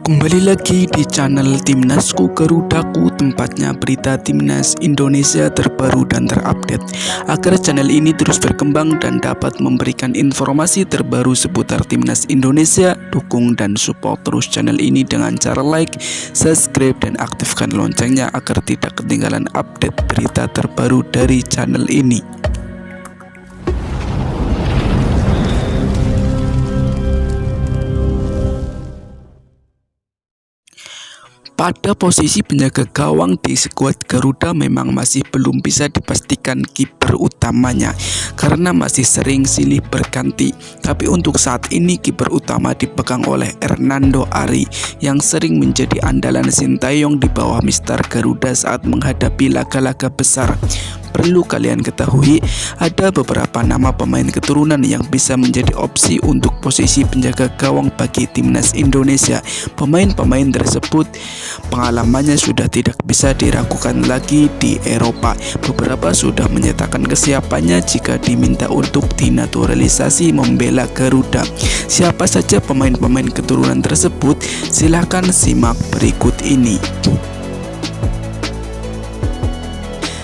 Kembali lagi di channel Timnasku Garudaku, tempatnya berita Timnas Indonesia terbaru dan terupdate. Agar channel ini terus berkembang dan dapat memberikan informasi terbaru seputar Timnas Indonesia, dukung dan support terus channel ini dengan cara like, subscribe, dan aktifkan loncengnya agar tidak ketinggalan update berita terbaru dari channel ini. Pada posisi penjaga gawang di skuad Garuda memang masih belum bisa dipastikan kiper utamanya karena masih sering silih berganti. Tapi untuk saat ini kiper utama dipegang oleh Hernando Ari yang sering menjadi andalan Sintayong di bawah Mister Garuda saat menghadapi laga-laga besar. Perlu kalian ketahui, ada beberapa nama pemain keturunan yang bisa menjadi opsi untuk posisi penjaga gawang bagi Timnas Indonesia. Pemain-pemain tersebut pengalamannya sudah tidak bisa diragukan lagi di Eropa. Beberapa sudah menyatakan kesiapannya jika diminta untuk dinaturalisasi membela Garuda. Siapa saja pemain-pemain keturunan tersebut? Silahkan simak berikut ini.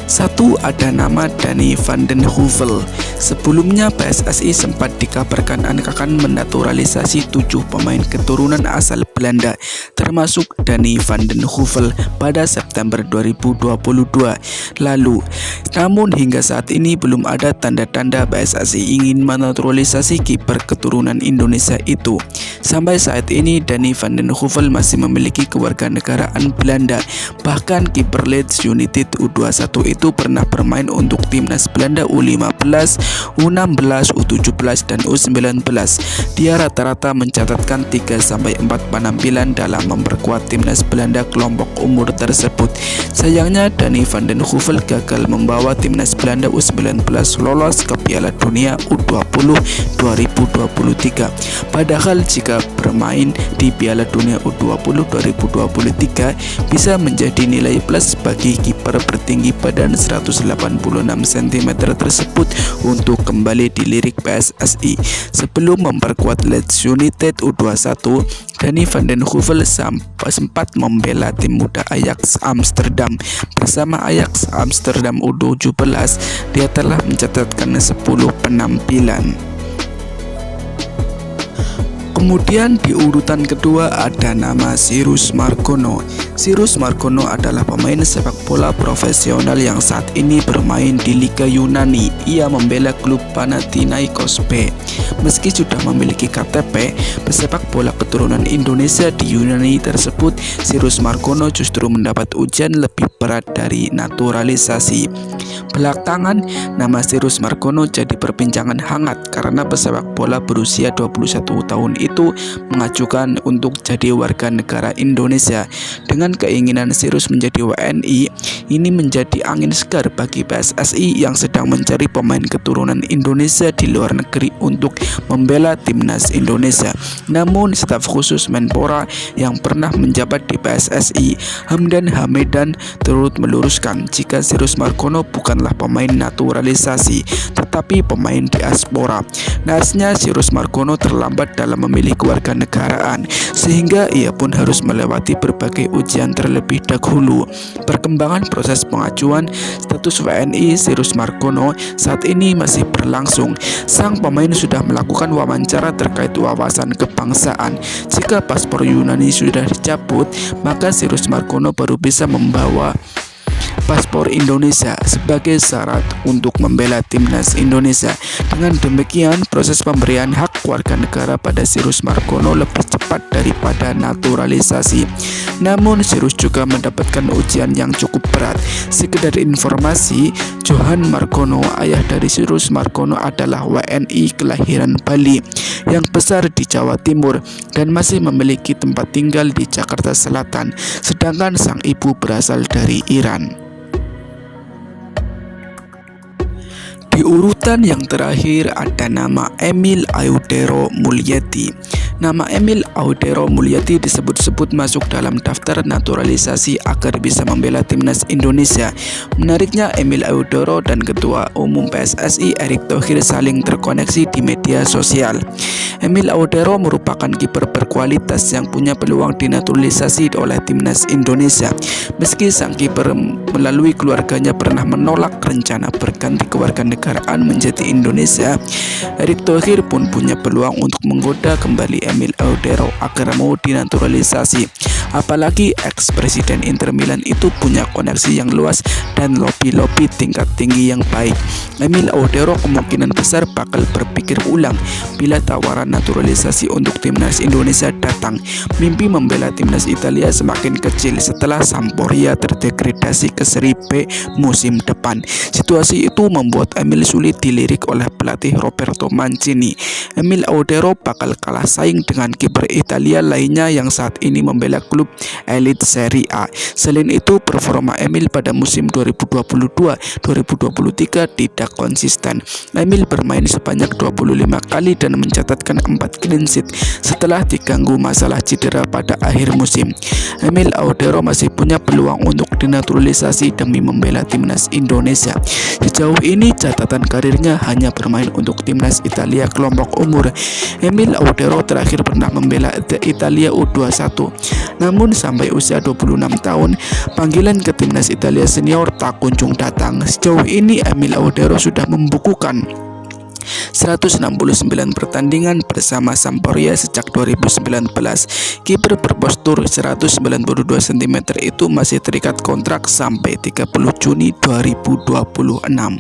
1. Ada nama Danny van den Heuvel. Sebelumnya PSSI sempat dikabarkan akan menaturalisasi 7 pemain keturunan asal Belanda, termasuk Danny van den Heuvel pada September 2022 lalu. Namun hingga saat ini belum ada tanda-tanda PSSI ingin menaturalisasi kiper keturunan Indonesia itu. Sampai saat ini Danny van den Heuvel masih memiliki kewarganegaraan Belanda. Bahkan kiper Leeds United U21 itu pernah bermain untuk timnas Belanda U15, U16, U17, dan U19. Dia rata-rata mencatatkan 3-4 penampilan dalam memperkuat timnas Belanda kelompok umur tersebut. Sayangnya Danny van den Heuvel gagal membawa timnas Belanda U19 lolos ke Piala Dunia U20 2023. Padahal jika bermain di Piala Dunia U20 2023 bisa menjadi nilai plus bagi kiper bertinggi badan 186 cm tersebut untuk kembali dilirik PSSI. Sebelum memperkuat Leeds United U21, Danny van den Heuvel sempat membela tim muda Ajax Amsterdam. Bersama Ajax Amsterdam U17, dia telah mencatatkan 10 penampilan. Kemudian di urutan kedua ada nama Cyrus Margono. Cyrus Margono adalah pemain sepak bola profesional yang saat ini bermain di Liga Yunani. Ia membela klub Panathinaikos B. Meski sudah memiliki KTP, pesepak bola keturunan Indonesia di Yunani tersebut, Cyrus Margono justru mendapat ujian lebih berat dari naturalisasi. Belakangan, nama Cyrus Margono jadi perbincangan hangat karena pesepak bola berusia 21 tahun itu mengajukan untuk jadi warga negara Indonesia. Dengan keinginan Cyrus menjadi WNI, ini menjadi angin segar bagi PSSI yang sedang mencari pemain keturunan Indonesia di luar negeri untuk membela timnas Indonesia. Namun, staf khusus Menpora yang pernah menjabat di PSSI, Hamdan Hamidan, turut meluruskan jika Cyrus Margono bukanlah pemain naturalisasi, tetapi pemain diaspora. Naasnya Cyrus Margono terlambat dalam memilih kewarganegaraan, sehingga ia pun harus melewati berbagai ujian terlebih dahulu. Perkembangan proses pengajuan status WNI Cyrus Margono saat ini masih berlangsung. Sang pemain sudah melakukan wawancara terkait wawasan kebangsaan. Jika paspor Yunani sudah dicabut, maka Cyrus Margono baru bisa membawa paspor Indonesia sebagai syarat untuk membela timnas Indonesia. Dengan demikian, proses pemberian hak warga negara pada Cyrus Margono lebih cepat daripada naturalisasi. Namun, Cyrus juga mendapatkan ujian yang cukup berat. Sekedar informasi, Johan Margono, ayah dari Cyrus Margono, adalah WNI kelahiran Bali yang besar di Jawa Timur dan masih memiliki tempat tinggal di Jakarta Selatan, sedangkan sang ibu berasal dari Iran. Di urutan yang terakhir ada nama Emil Audero Mulyadi. Nama Emil Audero Mulyadi disebut-sebut masuk dalam daftar naturalisasi agar bisa membela timnas Indonesia. Menariknya, Emil Audero dan Ketua Umum PSSI Erick Thohir saling terkoneksi di media sosial. Emil Audero merupakan kiper berkualitas yang punya peluang dinaturalisasi oleh timnas Indonesia. Meski sang kiper melalui keluarganya pernah menolak rencana berganti kewarganegaraan menjadi Indonesia, Erick Thohir pun punya peluang untuk menggoda kembali Emil Audero agar mau dinaturalisasi. Apalagi ex-presiden Inter Milan itu punya koneksi yang luas dan lobi-lobi tingkat tinggi yang baik. Emil Audero kemungkinan besar bakal berpikir ulang bila tawaran naturalisasi untuk timnas Indonesia datang. Mimpi membela timnas Italia semakin kecil setelah Sampdoria terdegradasi ke Serie B musim depan. Situasi itu membuat Emil sulit dilirik oleh pelatih Roberto Mancini. Emil Audero bakal kalah saing dengan kiper Italia lainnya yang saat ini membela klub elit Serie A. Selain itu, performa Emil pada musim 2022-2023 tidak konsisten. Emil bermain sebanyak 25 kali dan mencatatkan 4 clean sheet setelah diganggu masalah cedera pada akhir musim. Emil Audero masih punya peluang untuk dinaturalisasi demi membela timnas Indonesia. Sejauh ini catatan karirnya hanya bermain untuk timnas Italia kelompok umur. Emil Audero terakhir pernah membela Italia U21. Namun sampai usia 26 tahun, panggilan ke timnas Italia senior tak kunjung datang. Sejauh ini Emil Audero sudah membukukan 169 pertandingan bersama Sampdoria sejak 2019. Kiper berpostur 192 cm itu masih terikat kontrak sampai 30 Juni 2026.